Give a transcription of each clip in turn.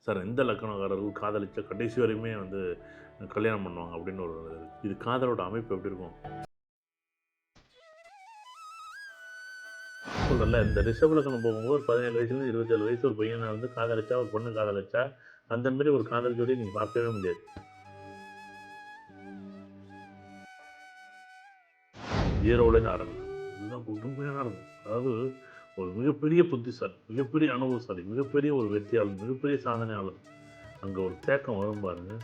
Sir எந்த லக்கணக்காரர்கள் காதலிச்சா கடைசி வரையுமே வந்து கல்யாணம் பண்ணுவாங்க அப்படின்னு ஒரு இது காதலோட அமைப்பு எப்படி இருக்கும் சொல்கிறல. இந்த ரிஷப லக்கணம் போகும்போது ஒரு 17 வயசுலேருந்து 27 வயசு ஒரு பையனை வந்து காதலிச்சா, ஒரு பொண்ணு காதலிச்சா, அந்த மாதிரி ஒரு காதல் ஜோடியை நீங்கள் பார்க்கவே முடியாது. ஜீரோலேருந்து ஆரம்பிக்கும். இதுதான் உண்மையான இருக்கும். அதாவது ஒரு மிகப்பெரிய புத்திசாலி, மிகப்பெரிய அனுபவசாலி, மிகப்பெரிய ஒரு வெற்றியாளர், மிகப்பெரிய சாதனையாளர். அங்கே ஒரு தேக்கம் வரும் பாருங்க.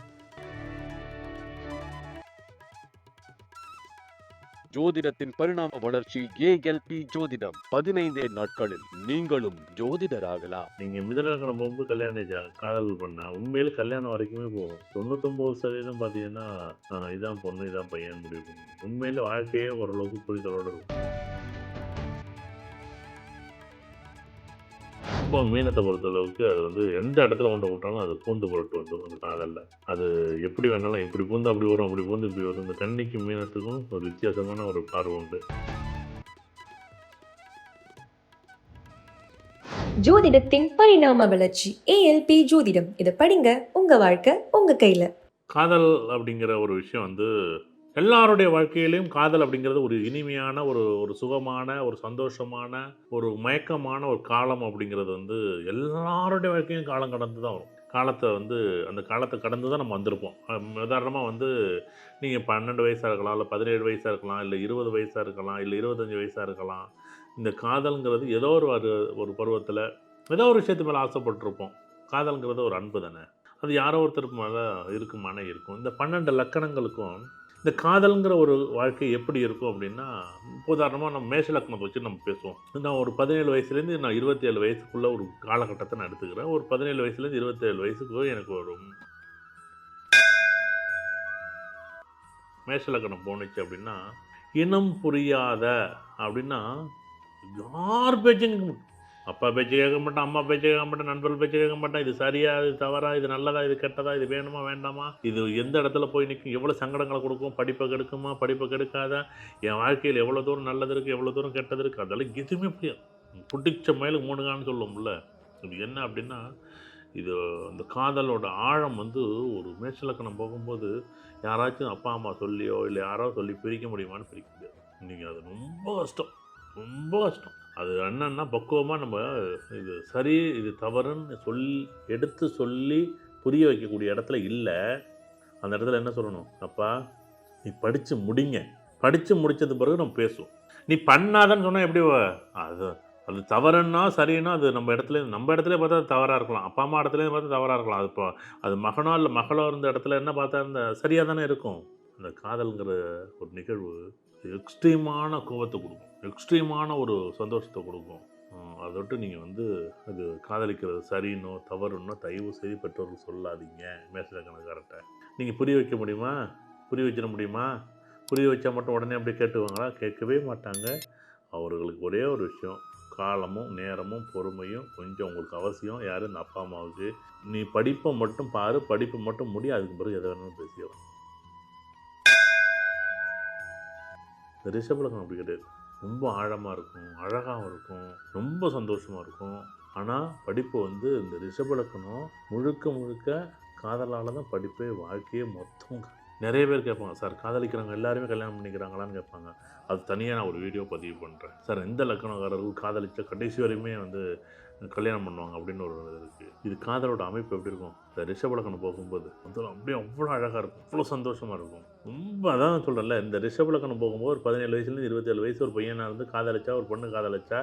ஜோதிடத்தின் பரிணாம வளர்ச்சி ஏஎல்பி ஜோதிடம் 15 நாட்களில் நீங்களும் ஜோதிடராகலாம். நீங்கள் மிதனலக்கணம் போகும்போது கல்யாணம் காதல் பண்ணா உண்மையிலே கல்யாணம் வரைக்குமே போகும். 99% பார்த்தீங்கன்னா இதான் பொண்ணு இதான் பையன் முடிவு பண்ணும். உண்மையிலே வாழ்க்கையே ஓரளவுக்கு புரிதலோடு இருக்கும். ரொம்ப மீனத்தை பொறுத்தளவுக்கு அது வந்து எந்த இடத்துல கொண்டு விட்டாலும் அது பூந்து புரட்டு வந்துடும் அந்த காதலில். அது எப்படி வேணாலும் இப்படி பூந்து அப்படி வரும், அப்படி பூந்து இப்படி வரும். இந்த கன்னிக்கும் மீனத்துக்கும் ஒரு வித்தியாசமான ஒரு பார்வை உண்டு. ஜோதிடத்தின் பரிணாம வளர்ச்சி ஏஎல்பி ஜோதிடம். இதை படிங்க, உங்க வாழ்க்கை உங்க கையில. காதல் அப்படிங்கிற ஒரு விஷயம் வந்து எல்லாருடைய வாழ்க்கையிலையும் காதல் அப்படிங்கிறது ஒரு இனிமையான ஒரு சுகமான ஒரு சந்தோஷமான ஒரு மயக்கமான ஒரு காலம் அப்படிங்கிறது வந்து எல்லாருடைய வாழ்க்கையும் காலம் கடந்து தான் வரும். காலத்தை வந்து அந்த காலத்தை கடந்து தான் நம்ம வந்திருப்போம். உதாரணமாக வந்து நீங்கள் 12 வயசாக இருக்கலாம், இல்லை 17 வயசாக இருக்கலாம், இல்லை 20 வயசாக இருக்கலாம், இல்லை 25 வயசாக இருக்கலாம். இந்த காதல்ங்கிறது ஏதோ ஒரு பருவத்தில் ஏதோ ஒரு விஷயத்து மேலே ஆசைப்பட்டிருப்போம். காதல்ங்கிறது ஒரு அன்பு தானே. அது யாரோ ஒருத்தருக்கு மேலே இருக்குமானே இருக்கும். இந்த 12 லக்கணங்களுக்கும் இந்த காதல்ங்கிற ஒரு வாழ்க்கை எப்படி இருக்கும் அப்படின்னா, உதாரணமாக நம்ம மேஷ லக்னத்தை வச்சு நம்ம பேசுவோம். நான் ஒரு 17 வயசுலேருந்து நான் 27 வயசுக்குள்ளே ஒரு காலகட்டத்தை நான் எடுத்துக்கிறேன். ஒரு 17 வயசுலேருந்து 27 வயசுக்கு எனக்கு ஒரு மேஷ லக்னம் போணுச்சு அப்படின்னா, இனம் புரியாத அப்படின்னா யார் பேச்சும் அப்பா பேச்சு கேட்க மாட்டான், அம்மா பேச்சு கேட்க மாட்டேன், நண்பர்கள் பேச்சு கேட்க மாட்டான். இது சரியா, இது தவறா, இது நல்லதா, இது கெட்டதா, இது வேணுமா வேண்டாமா, இது எந்த இடத்துல போய் நிற்கும், எவ்வளோ சங்கடங்களை கொடுக்கும், படிப்பை கெடுக்குமா, படிப்பை கெடுக்காதா, என் வாழ்க்கையில் எவ்வளோ தூரம் நல்லது இருக்குது, எவ்வளோ தூரம் கெட்டது இருக்குது, அதெல்லாம் எதுவுமே புரியாது. புட்டிச்ச மயிலுக்கு 3 கான்னு சொல்லுவோம்ல. இது என்ன அப்படின்னா, இது அந்த காதலோட ஆழம் வந்து ஒரு மேஷலக்கணம் போகும்போது யாராச்சும் அப்பா அம்மா சொல்லியோ இல்லை யாரோ சொல்லி பிரிக்க முடியுமான்னு பிரிக்க முடியாது. நீங்கள் அது ரொம்ப கஷ்டம், ரொம்ப கஷ்டம். அது என்னன்னா பக்குவமாக நம்ம இது சரி இது தவறுன்னு எடுத்து சொல்லி புரிய வைக்கக்கூடிய இடத்துல இல்லை. அந்த இடத்துல என்ன சொல்லணும், அப்பா நீ படித்து முடிங்க, படித்து முடித்தது பிறகு நம்ம பேசுவோம். நீ பண்ணாதன்னு சொன்னால் எப்படி அது அது தவறுன்னா சரின்னா அது நம்ம இடத்துல பார்த்தா அது தவறாக இருக்கலாம், அப்பா அம்மா இடத்துலேயும் பார்த்தா தவறாக இருக்கலாம். அது இப்போ அது மகனோ இல்லை மகளோ இருந்த இடத்துல என்ன பார்த்தா இந்த சரியாக தானே இருக்கும். அந்த காதல்ங்கிற ஒரு நிகழ்வு எக்ஸ்ட்ரீமான கோபத்தை கொடுக்கும், எக்ஸ்ட்ரீமான ஒரு சந்தோஷத்தை கொடுக்கும். அதை விட்டு நீங்கள் வந்து அது காதலிக்கிறது சரின்னோ தவறுன்னோ தயவு செய்து பெற்றோர்கள் சொல்லாதீங்க. மேசலக்கணக்காரர்கிட்ட நீங்கள் புரிய வைக்க முடியுமா, புரிய வச்சிட முடியுமா? புரிய வச்சா மட்டும் உடனே அப்படியே கேட்டுவாங்களா? கேட்கவே மாட்டாங்க. அவர்களுக்கு ஒரே ஒரு விஷயம், காலமும் நேரமும் பொறுமையும் கொஞ்சம் உங்களுக்கு அவசியம். யார்? இந்த அப்பா அம்மாவுக்கு. நீ படிப்பை மட்டும் பாரு, படிப்பை மட்டும் முடி, அதுக்கு பிறகு எதை வேணாலும் பேசிடலாம். இந்த ரிஷபலக்கணம் அப்படி கிடையாது. ரொம்ப ஆழமாக இருக்கும், அழகாகவும் இருக்கும், ரொம்ப சந்தோஷமாக இருக்கும். ஆனால் படிப்பு வந்து இந்த ரிஷபலக்கணம் முழுக்க காதலால் தான் படிப்பே, வாழ்க்கையே மொத்தம். நிறைய பேர் கேட்பாங்க, சார் காதலிக்கிறவங்க எல்லாருமே கல்யாணம் பண்ணிக்கிறாங்களான்னு கேட்பாங்க. அது தனியாக நான் ஒரு வீடியோ பதிவு பண்ணுறேன். சார் எந்த லக்கணக்காரர்கள் காதலிச்சா கடைசி வரையுமே வந்து கல்யாணம் பண்ணுவாங்க அப்படின்னு ஒரு இருக்குது. இது காதலோட அமைப்பு எப்படி இருக்கும், இந்த ரிஷபலக்கணம் போகும்போது வந்து அப்படியே அவ்வளோ அழகாக இருக்கும், அவ்வளோ சந்தோஷமாக இருக்கும். ரொம்ப அதான் சொல்கிறேன்ல, இந்த ரிஷபலக்கணம் போகும்போது ஒரு 17 வயசுலேருந்து 27 வயசு ஒரு பையனாக இருந்து காதலிச்சா, ஒரு பொண்ணு காதலிச்சா,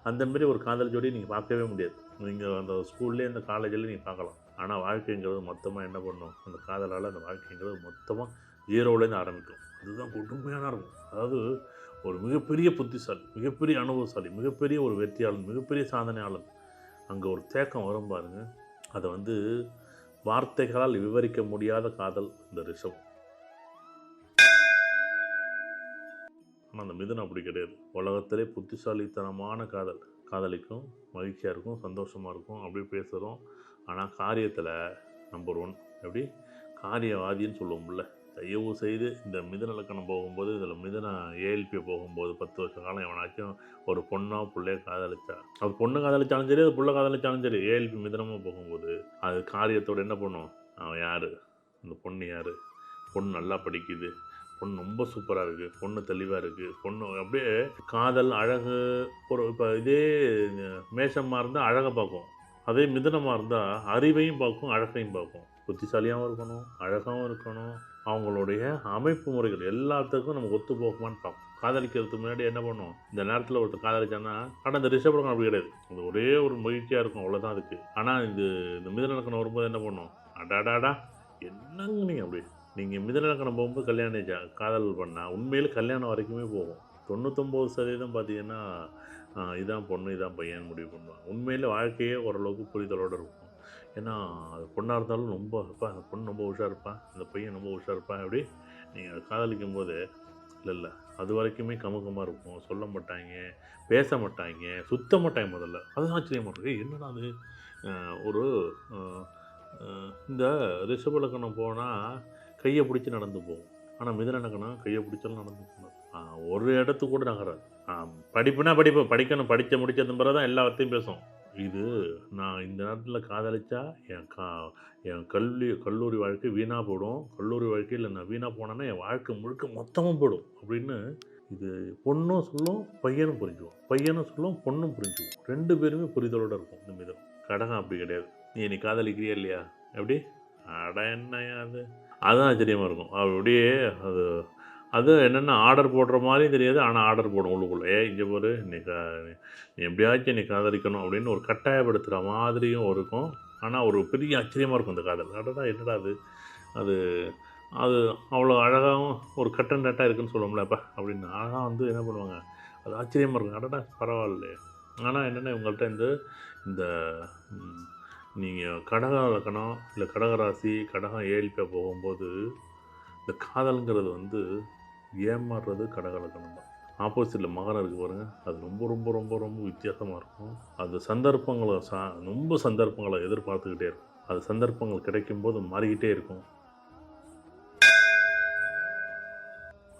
அந்தமாரி ஒரு காதல் ஜோடி நீங்கள் பார்க்கவே முடியாது. நீங்கள் அந்த ஸ்கூல்லேயே அந்த காலேஜில் நீங்கள் பார்க்கலாம். ஆனால் வாழ்க்கைங்கிறது மொத்தமாக என்ன பண்ணும், அந்த காதலால் அந்த வாழ்க்கைங்கிறது மொத்தமாக ஜீரோவிலேருந்து ஆரம்பிக்கும். அதுதான் கொடுமையான இருக்கும். அதாவது ஒரு மிகப்பெரிய புத்திசாலி, மிகப்பெரிய அனுபவசாலி, மிகப்பெரிய ஒரு வெற்றியாளர், மிகப்பெரிய சாதனையாளர். அங்கே ஒரு தேக்கம் வரும் பாருங்க. அதை வந்து வார்த்தைகளால் விவரிக்க முடியாத காதல் இந்த ரிஷபம். ஆனால் அந்த மிதுனம் அப்படி கிடையாது. உலகத்திலே புத்திசாலித்தனமான காதல். காதலிக்கும், மகிழ்ச்சியாக இருக்கும், சந்தோஷமாக இருக்கும், அப்படி பேசுகிறோம். ஆனால் காரியத்தில் நம்பர் 1 எப்படி காரியவாதின்னு சொல்லுவோம்ல, தயவு செய்து இந்த மிதுன லக்கணம் போகும்போது இதில் மிதுன ஏஎல்பி போகும்போது 10 வருஷ காலம் எவனாச்சும் ஒரு பொண்ணோ பிள்ளையோ காதலிச்சா, அது பொண்ணு காதலிச்சாலும் சரி, அது புள்ள காதலிச்சாலும் சரி, ஏஎல்பி மிதுனமாக போகும்போது அது காரியத்தோடு என்ன பண்ணும்? அவன் யார்? இந்த பொண்ணு யார்? பொண்ணு நல்லா படிக்குது, பொண்ணு ரொம்ப சூப்பராக இருக்குது, பொண்ணு தெளிவாக இருக்குது, பொண்ணு அப்படியே காதல் அழகு. ஒரு இப்போ இதே மேஷமாக இருந்தால் அழகை பார்க்கும், அதே மிதுனமாக இருந்தால் அறிவையும் பார்க்கும், அழகையும் பார்க்கும். புத்திசாலியாகவும் இருக்கணும், அழகாகவும் இருக்கணும், அவங்களுடைய அமைப்பு முறைகள் எல்லாத்துக்கும் நமக்கு ஒத்து போகுமான்னு பார்க்கும். காதலிக்கிறதுக்கு முன்னாடி என்ன பண்ணும்? இந்த நேரத்தில் ஒருத்தர் காதலிச்சான்னா, ஆனால் இந்த ரிஷபலக்கணம் அப்படி கிடையாது. அது ஒரே ஒரு மகிழ்ச்சியாக இருக்கும், அவ்வளோதான் அதுக்கு. ஆனால் இந்த மிதுன லக்கணம் வரும்போது என்ன பண்ணும்? அடாடாடா என்னங்க நீங்கள் அப்படி நீங்கள் மிதுன லக்கணம் போகும்போது கல்யாணம் காதல் பண்ணால் உண்மையில் கல்யாணம் வரைக்குமே போகும். 99% பார்த்தீங்கன்னா இதான் பொண்ணு இதான் பையன் முடிவு பண்ணுவாங்க. உண்மையில் வாழ்க்கையே ஓரளவுக்கு புரிதலோடு இருக்கும். ஏன்னா அது பொண்ணாக இருந்தாலும் ரொம்ப இருப்பா, அந்த பொண்ணு ரொம்ப உஷாக இருப்பான், அந்த பையன் ரொம்ப உஷாக இருப்பான். அப்படி நீங்கள் காதலிக்கும் போது இல்லை அது வரைக்குமே கமுகமாக இருக்கும். சொல்ல மாட்டாங்க, பேச மாட்டாங்க, சுத்த மாட்டாங்க. முதல்ல அது ஆச்சரியமாக இருக்கு. என்னடா அது ஒரு இந்த ரிஷபலக்கணம் போனால் கையை பிடிச்சி நடந்து போகும். ஆனால் மிதுன லக்கணம் கையை பிடிச்சாலும் நடந்து போகணும். ஒரு இடத்துக்கு கூட நகராது. படிப்புனா படிப்பு படிக்கணும், படித்த முடிச்சது பிறகு தான் எல்லா வார்த்தையும் பேசும். இது நான் இந்த நேரத்தில் காதலிச்சா என் கல்லூரி வாழ்க்கை வீணாக போயிடும், கல்லூரி வாழ்க்கையில் நான் வீணாக போனேன்னா என் வாழ்க்கை முழுக்க மொத்தமும் போயிடும் அப்படின்னு இது பொண்ணும் சொல்லும், பையனும் புரிஞ்சுக்கும், பையனும் சொல்லும், பொண்ணும் புரிஞ்சுக்கும். 2 பேருமே புரிதலோடு இருக்கும். இந்த மிதம் கடகம் அப்படி கிடையாது. நீ காதலிக்கிறியா இல்லையா? எப்படி அட என்னையா அது, அதுதான் ஆச்சரியமாக இருக்கும். அப்படியே அது அது என்னென்னா ஆர்டர் போடுற மாதிரியும் தெரியாது, ஆனால் ஆர்டர் போடும் உள்ளுக்குள்ளே. இங்கே போரு நீ எப்படியாச்சும் நீ காதலிக்கணும் அப்படின்னு ஒரு கட்டாயப்படுத்துகிற மாதிரியும் இருக்கும். ஆனால் ஒரு பெரிய ஆச்சரியமாக இருக்கும் இந்த காதல். அடடா என்னடா அது அது அது அவ்வளோ அழகாகவும் ஒரு கட்டன் நட்டாக இருக்குன்னு சொல்லுவோம்லப்பா அப்படின்னு அழகாக வந்து என்ன பண்ணுவாங்க, அது ஆச்சரியமாக இருக்கும். அடடா பரவாயில்லையே. ஆனால் என்னென்னா இவங்கள்ட்ட இந்த நீங்கள் கடக லக்கணம் இல்லை கடகராசி கடகம் ஏழ்பியாக போகும்போது இந்த காதலுங்கிறது வந்து ஏமாறுறது கடக லக்கணம் தான். ஆப்போசிட்டில் மகரம் இருக்குது பாருங்கள், அது ரொம்ப ரொம்ப ரொம்ப ரொம்ப வித்தியாசமாக இருக்கும். அது சந்தர்ப்பங்களை ரொம்ப சந்தர்ப்பங்களை எதிர்பார்த்துக்கிட்டே இருக்கும். அது சந்தர்ப்பங்கள் கிடைக்கும்போது மாறிக்கிட்டே இருக்கும்.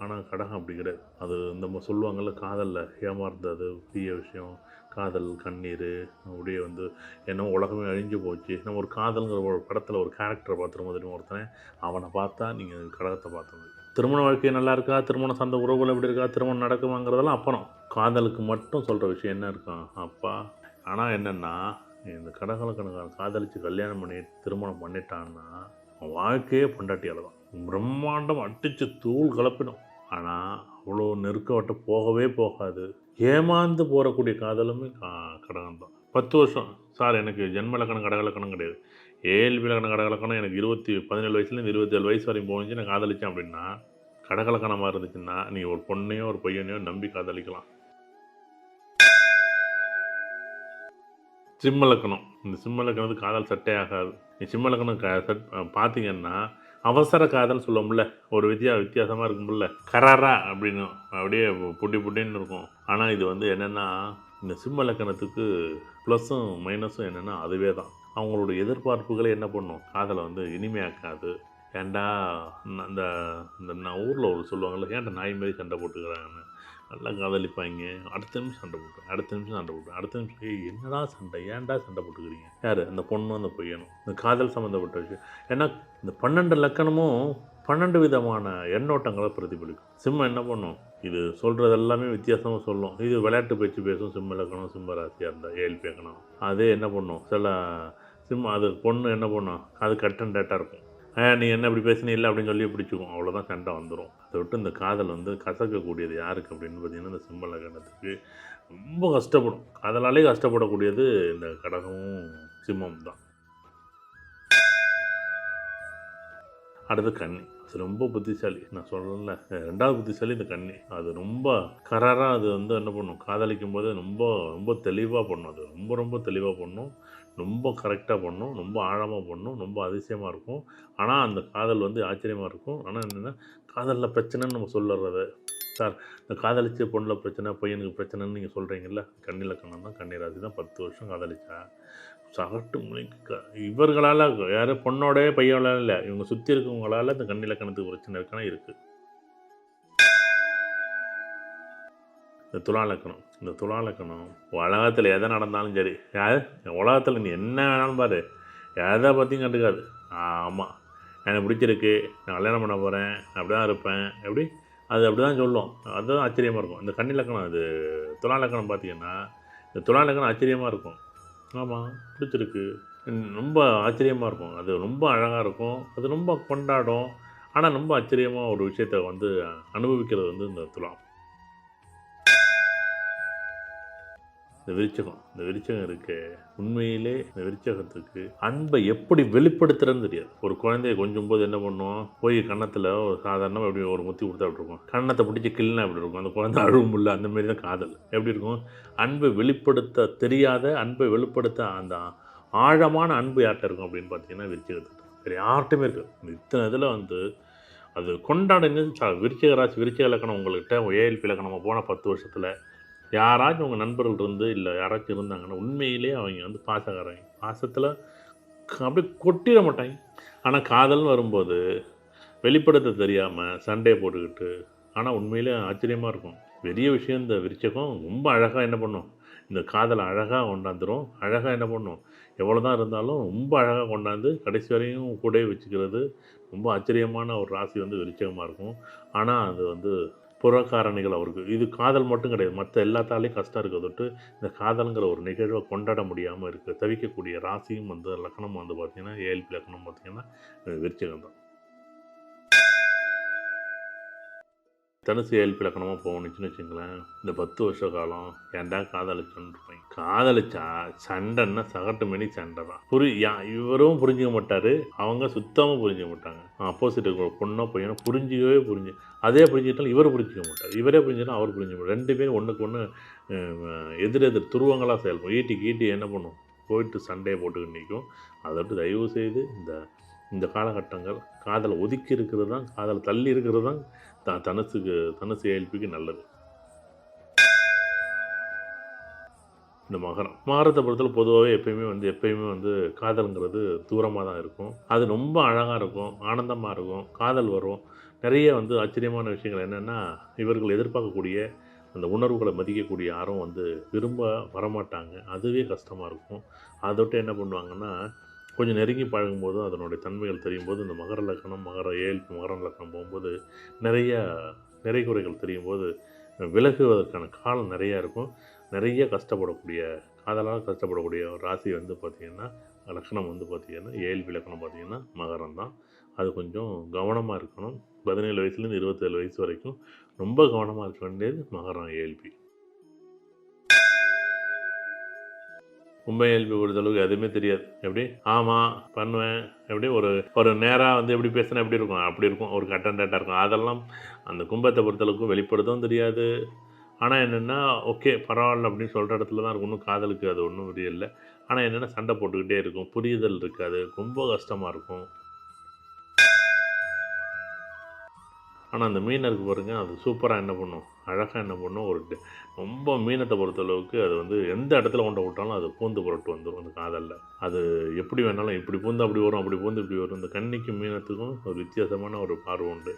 ஆனால் கடகம் அப்படி கிடையாது. அது நம்ம சொல்லுவாங்கள்ல காதலில் ஏமாறுறது பெரிய விஷயம், காதல் கண்ணீர் அப்படியே வந்து என்ன உலகமே அழிஞ்சு போச்சு. நம்ம ஒரு காதல்ங்கிற ஒரு படத்தில் ஒரு கேரக்டரை பார்த்துருவோம் தெரியும், ஒருத்தனை அவனை பார்த்தா நீங்கள் கடகத்தை பார்த்தது. திருமண வாழ்க்கை நல்லா இருக்கா, திருமணம் சார்ந்த உறவுகள் எப்படி இருக்கா, திருமணம் நடக்குமாங்கிறதெல்லாம் அப்புறம். காதலுக்கு மட்டும் சொல்கிற விஷயம் என்ன இருக்கும் அப்பா. ஆனால் என்னென்னா இந்த கடகலக்கணக்கான காதலித்து கல்யாணம் பண்ணி திருமணம் பண்ணிட்டான்னா வாழ்க்கையே பொண்டாட்டியால் தான் பிரம்மாண்டம் அடித்து தூள் கலப்பிடும். ஆனால் அவ்வளோ நெருக்கவட்ட போகவே போகாது. ஏமாந்து போகக்கூடிய காதலுமே கடகம் தான். 10 வருஷம் சார் எனக்கு ஜென்மலக்கணம் கடகலக்கணம் கிடையாது, ஏஎல்பி லக்கணம் கடகலக்கணம் எனக்கு 17 வயசுலேருந்து 27 வயசு வரைக்கும் போச்சு நான் காதலித்தேன் அப்படின்னா கடகலக்கணமாக இருந்துச்சுன்னா நீ ஒரு பொண்ணையோ ஒரு பையனையோ நம்பி காதலிக்கலாம். சிம்மலக்கணம், இந்த சிம்மலக்கணத்துக்கு காதல் சட்டே ஆகாது. நீ சிம்மலக்கணம் பார்த்தீங்கன்னா அவசர காதல் சொல்லுவோம்ல, ஒரு வித்தியாசமாக இருக்கும்ல, கராரா அப்படின்னு அப்படியே புட்டின்னு இருக்கும். ஆனால் இது வந்து என்னென்னா இந்த சிம்ம லக்கணத்துக்கு ப்ளஸ்ஸும் மைனஸும் என்னென்னா அதுவே தான். அவங்களுடைய எதிர்பார்ப்புகளை என்ன பண்ணும், காதலை வந்து இனிமையாக்காது. ஏன்டா இந்த இந்த ஊரில் ஒரு சொல்லுவாங்கள்ல, ஏன்டா நாய் மாரி சண்டை போட்டுக்கிறாங்கன்னு. நல்லா காதலிப்பாங்க, அடுத்த நிமிஷம் சண்டை போட்டுருவேன், அடுத்த நிமிஷம் சண்டை போட்டுருவேன், அடுத்த நிமிஷம் என்னடா சண்டை, ஏன்டா சண்டை போட்டுக்கிறீங்க. யார்? அந்த பொண்ணும் அந்த பையனும். இந்த காதல் சம்மந்தப்பட்ட விஷயம். ஏன்னா இந்த 12 லக்கணமும் 12 விதமான எண்ணோட்டங்களை பிரதிபலிக்கும். சிம்மம் என்ன பண்ணும், இது சொல்கிறது எல்லாமே வித்தியாசமாக சொல்லும். இது விளையாட்டு பேச்சு பேசும் சிம்ம லக்கணம், சிம்ம ராசியாக இருந்தால் ஏழ்பி லக்கணம். அதே என்ன பண்ணும் சில சிம்மம், அது பொண்ணு என்ன பண்ணும், அது கட்டன் டேட்டாக இருக்கும். நீ என்ன இப்படி பேசினே இல்லை அப்படின்னு சொல்லி பிடிச்சிக்கும், அவ்வளோதான் சண்டை வந்துடும். அதை விட்டு இந்த காதல் வந்து கசக்கக்கூடியது யாருக்கு அப்படின்னு பார்த்தீங்கன்னா இந்த சிம்ம லக்கணத்துக்கு ரொம்ப கஷ்டப்படும். காதலாலே கஷ்டப்படக்கூடியது இந்த கடகமும் சிம்மம் தான். அடுத்து கன்னி, அது ரொம்ப புத்திசாலி. நான் சொல்கிறேன்ல, 2வது புத்திசாலி இந்த கன்னி. அது ரொம்ப கராராக அது வந்து என்ன பண்ணும், காதலிக்கும் போது ரொம்ப ரொம்ப தெளிவாக பண்ணும். அது ரொம்ப ரொம்ப தெளிவாக பண்ணும், ரொம்ப கரெக்டாக பண்ணும், ரொம்ப ஆழமாக பண்ணும், ரொம்ப அதிசயமாக இருக்கும். ஆனால் அந்த காதல் வந்து ஆச்சரியமாக இருக்கும். ஆனால் என்னென்னா காதலில் பிரச்சனைன்னு நம்ம சொல்லுறது, சார் இந்த காதலிச்ச பொண்ணில் பிரச்சனை, பையனுக்கு பிரச்சனைன்னு நீங்கள் சொல்கிறீங்கல்ல, கன்னி லக்கணம் தான், கன்னி ராசி தான். 10 வருஷம் காதலிச்சா சகட்டு மணிக்கு இவர்களால் யாரும் பொண்ணோடைய பையனால இல்லை, இவங்க சுற்றி இருக்கவங்களால இந்த கண்ணிலக்கணத்துக்கு பிரச்சனை இருக்குன்னா இருக்குது. இந்த துலாலக்கணம் உலகத்தில் எதை நடந்தாலும் சரி, உலகத்தில் நீ என்ன வேணாலும் பாரு, எதை பற்றியும் கண்டுக்காது. ஆமாம், எனக்கு பிடிச்சிருக்கு, நான் கல்யாணம் பண்ண போகிறேன், அப்படி தான் இருப்பேன், எப்படி அது அப்படி தான் சொல்லும். அதுதான் ஆச்சரியமாக இருக்கும். இந்த கன்னிலக்கணம் இது துலாலக்கணம் பார்த்தீங்கன்னா, இந்த துலாலக்கணம் ஆச்சரியமாக இருக்கும். ஆமாம், பிடிச்சிருக்கு, ரொம்ப ஆச்சரியமாக இருக்கும். அது ரொம்ப அழகாக இருக்கும், அது ரொம்ப கொண்டாடும். ஆனால் ரொம்ப ஆச்சரியமாக ஒரு விஷயத்தை வந்து அனுபவிக்கிறது வந்து இந்த துலாம். இந்த விருச்சகம் இருக்கு, உண்மையிலே இந்த விருச்சகத்துக்கு அன்பை எப்படி வெளிப்படுத்துறதுன்னு தெரியாது. ஒரு குழந்தைய கொஞ்சம் போது என்ன பண்ணுவோம், போய் கன்னத்தில் ஒரு சாதாரணமாக எப்படி ஒரு முத்தி கொடுத்தா அப்படி இருக்கும், கன்னத்தை பிடிச்சி கிள்னா எப்படி இருக்கும், அந்த குழந்தை அழுவும் இல்லை. அந்த மாரி தான் காதல் எப்படி இருக்கும். அன்பை வெளிப்படுத்த தெரியாத, அன்பை வெளிப்படுத்த அந்த ஆழமான அன்பு யார்கிட்ட இருக்கும் அப்படின்னு பார்த்தீங்கன்னா விருச்சகத்துக்கு. வேறு யார்கிட்டையுமே இருக்குது. இத்தனை இதில் வந்து அது கொண்டாடுங்க. விருச்சிக ராசி, விருச்சிக இலக்கணம் உங்கள்கிட்ட ஏஎல்பி இலக்கணமாக போன 10 வருஷத்தில் யாராச்சும் உங்கள் நண்பர்கள் இருந்து இல்லை யாராச்சும் இருந்தாங்கன்னா உண்மையிலே அவங்க வந்து பாசக்காரங்க, பாசத்தில் அப்படியே கொட்டிட மாட்டாங்க. ஆனால் காதல்னு வரும்போது வெளிப்படுத்த தெரியாமல் சண்டையை போட்டுக்கிட்டு, ஆனால் உண்மையிலே ஆச்சரியமாக இருக்கும். பெரிய விஷயம். இந்த விருச்சகம் ரொம்ப அழகாக என்ன பண்ணும், இந்த காதலை அழகாக கொண்டாந்துடும். அழகாக என்ன பண்ணும், எவ்வளோ தான் இருந்தாலும் ரொம்ப அழகாக கொண்டாந்து கடைசி வரையும் கூடவே வச்சுக்கிறது. ரொம்ப ஆச்சரியமான ஒரு ராசி வந்து விருச்சகமாக இருக்கும். ஆனால் அது வந்து புறக்காரணிகள் அவருக்கு. இது காதல் மட்டும் கிடையாது, மற்ற எல்லாத்தாலையும் கஷ்டம் இருக்க தொட்டு இந்த காதலுங்கிற ஒரு நிகழ்வை கொண்டாட முடியாமல் இருக்குது தவிக்கக்கூடிய ராசியும் வந்து லக்கணம் வந்து பார்த்திங்கன்னா ஏஎல்பி லக்கணம் பார்த்திங்கன்னா விருச்சிகம் தான். தனுசு ஏஎல்பி லக்கணமாக போகணுச்சுன்னு வச்சுங்களேன், இந்த 10 வருஷ காலம் ஏன்டா காதலிச்சோன்னு இருப்பேன். காதலிச்சா சண்டைன்னா சகட்டு மணி சண்டை தான். இவரும் புரிஞ்சிக்க மாட்டார், அவங்க சுத்தமாக புரிஞ்சிக்க மாட்டாங்க. ஆப்போசிட் பொண்ணோ பையனோ அதே புரிஞ்சுக்கிட்டாலும் இவர் புரிஞ்சிக்க மாட்டார், இவரே புரிஞ்சுட்டாலும் அவர் புரிஞ்சிக்க மாட்டார். 2 பேரும் ஒன்றுக்கு ஒன்று எதிர் துருவங்களாக செயல்படும். ஈட்டிக்கு என்ன பண்ணும், போயிட்டு சண்டையை போட்டுக்கிட்டு நிற்கும். அதை விட்டு தயவு செய்து இந்த காலகட்டங்கள் காதலை ஒதுக்கி இருக்கிறது தான், காதலை தள்ளி இருக்கிறது தான் தனுசு ஏஎல்பிக்கு நல்லது. இந்த மகரத்தை பொறுத்தவரை பொதுவாகவே எப்பயுமே வந்து காதல்ங்கிறது தூரமாக தான் இருக்கும். அது ரொம்ப அழகாக இருக்கும், ஆனந்தமாக இருக்கும், காதல் வரும். நிறைய வந்து ஆச்சரியமான விஷயங்கள் என்னென்னா, இவர்கள் எதிர்பார்க்கக்கூடிய அந்த உணர்வுகளை மதிக்கக்கூடிய யாரும் வந்து விரும்ப வரமாட்டாங்க. அதுவே கஷ்டமாக இருக்கும். அதை விட்டு என்ன பண்ணுவாங்கன்னா, கொஞ்சம் நெருங்கி பழகும்போதும் அதனுடைய தன்மைகள் தெரியும் போது, இந்த மகர லக்கணம் ஏஎல்பி மகர லக்கணம் போகும்போது நிறை குறைகள் தெரியும் போது விலகுவதற்கான காலம் நிறையா இருக்கும். நிறைய காதலால் கஷ்டப்படக்கூடிய ஒரு ராசி வந்து பார்த்திங்கன்னா லக்கணம் வந்து பார்த்திங்கன்னா ஏஎல்பி லக்கணம் பார்த்திங்கன்னா மகரம் தான். அது கொஞ்சம் கவனமாக இருக்கணும். 17 வயசுலேருந்து 27 வயசு வரைக்கும் ரொம்ப கவனமாக இருக்க வேண்டியது மகரம் ஏஎல்பி. கும்ப ஏஎல்பி பொறுத்தளவுக்கு எதுவுமே தெரியாது. எப்படி ஆமாம் பண்ணுவேன், எப்படி ஒரு நேராக வந்து எப்படி பேசினா எப்படி இருக்கும், அப்படி இருக்கும். ஒரு கட்டன்டேட்டாக இருக்கும். அதெல்லாம் அந்த கும்பத்தை பொறுத்தளவுக்கு வெளிப்படுத்தவும் தெரியாது. ஆனால் என்னென்னா ஓகே பரவாயில்ல அப்படின்னு சொல்கிற இடத்துல தான் இருக்கும். ஒன்றும் காதலுக்கு அது ஒன்றும் இல்லை. ஆனால் என்னென்னா சண்டை போட்டுக்கிட்டே இருக்கும், புரிதல் இருக்காது, ரொம்ப கஷ்டமாக இருக்கும். ஆனால் அந்த மீனருக்கு பாருங்க, அது சூப்பராக என்ன பண்ணும், அழகாக என்ன பண்ணும், ரொம்ப மீனத்தை பொறுத்தளவுக்கு அது வந்து எந்த இடத்துல கொண்டு விட்டாலும் அது பூந்து புரட்டு வந்துடும். அந்த காதலில் அது எப்படி வேணாலும் இப்படி பூந்து அப்படி வரும், அப்படி பூந்து இப்படி வரும். இந்த கன்னிக்கும் மீனத்துக்கும் ஒரு வித்தியாசமான ஒரு பார்வை உண்டு.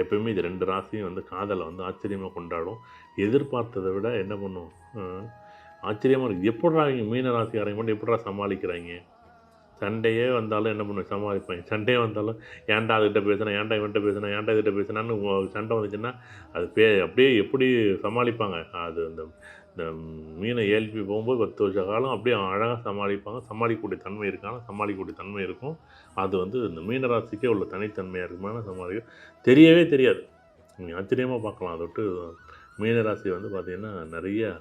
எப்போயுமே இது 2 ராசியும் வந்து காதலை வந்து ஆச்சரியமாக கொண்டாடும். எதிர்பார்த்ததை விட என்ன பண்ணும், ஆச்சரியமாக இருக்குது. எப்படா இங்கே மீன ராசிக்காரங்க மட்டும் எப்படா சமாளிக்கிறாங்க. சண்டையே வந்தாலும் என்ன பண்ணுவேன் சமாளிப்பேன். சண்டையே வந்தாலும் ஏன்டா அதுகிட்ட பேசுனேன், ஏன்டா இவன்கிட்ட பேசுனேன், ஏன்டா இதுகிட்ட பேசுனான்னு சண்டை வந்துச்சுன்னா அது அப்படியே எப்படி சமாளிப்பாங்க. அது இந்த மீனை ஏஎல்பி போகும்போது 10 வருஷ காலம் அப்படியே அழகாக சமாளிப்பாங்க. சமாளிக்கக்கூடிய தன்மை இருக்கும். அது வந்து இந்த மீனராசிக்கே உள்ள தனித்தன்மையாக இருக்குமான தெரியவே தெரியாது. நீங்கள் ஆச்சரியமாக பார்க்கலாம். அதை விட்டு மீனராசி வந்து பார்த்திங்கன்னா நிறைய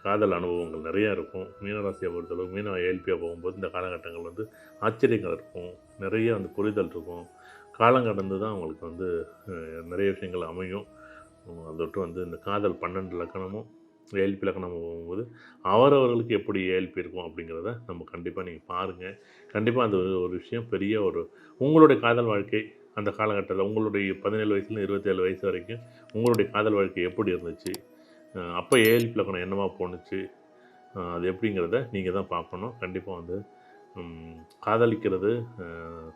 காதல் அனுபவங்கள் நிறையா இருக்கும். மீனராசியை பொறுத்தளவு ஏஎல்பியாக போகும்போது இந்த காலகட்டங்கள் வந்து ஆச்சரியங்கள் இருக்கும், நிறைய அந்த புரிதல் இருக்கும். காலம் கடந்து தான் அவங்களுக்கு வந்து நிறைய விஷயங்கள் அமையும். அதை விட்டு வந்து இந்த காதல் 12 லக்கணமும் ஏஎல்பி லக்கணமும் போகும்போது அவரவர்களுக்கு எப்படி ஏஎல்பி இருக்கும் அப்படிங்கிறத நம்ம கண்டிப்பாக நீங்கள் பாருங்கள். கண்டிப்பாக அந்த ஒரு விஷயம் பெரிய உங்களுடைய காதல் வாழ்க்கை அந்த காலகட்டத்தில் உங்களுடைய 17 வயசுலேருந்து 27 வயசு வரைக்கும் உங்களுடைய காதல் வாழ்க்கை எப்படி இருந்துச்சு, அப்போ ஏஎல்பி லக்கணம் என்னவா போணுச்சு, அது எப்படிங்கிறத நீங்கள் தான் பார்க்கணும். கண்டிப்பாக வந்து காதலிக்கிறது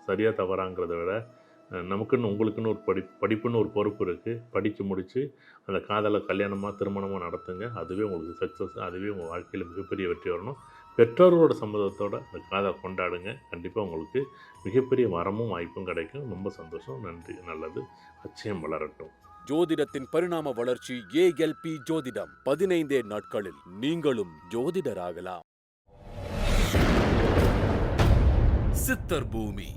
சரியா தவறாங்கிறத விட நமக்குன்னு உங்களுக்குன்னு ஒரு படிப்புன்னு ஒரு பொறுப்பு இருக்குது. படித்து முடித்து அந்த காதலை கல்யாணமாக திருமணமாக நடத்துங்க. அதுவே உங்களுக்கு சக்ஸஸ். அதுவே உங்கள் வாழ்க்கையில் மிகப்பெரிய வெற்றி வரணும். பெற்றோர்களோட சம்மதத்தோட அந்த காதலை கொண்டாடுங்க. கண்டிப்பாக உங்களுக்கு மிகப்பெரிய வரமும் வாய்ப்பும் கிடைக்கும். ரொம்ப சந்தோஷம். நன்றி. நல்லது. அச்சயம் வளரட்டும். ஜோதிடத்தின் பரிணாம வளர்ச்சி ஏஎல்பி ஜோதிடம் 15 நாட்களில் நீங்களும் ஜோதிடராகலாம். சித்தர் பூமி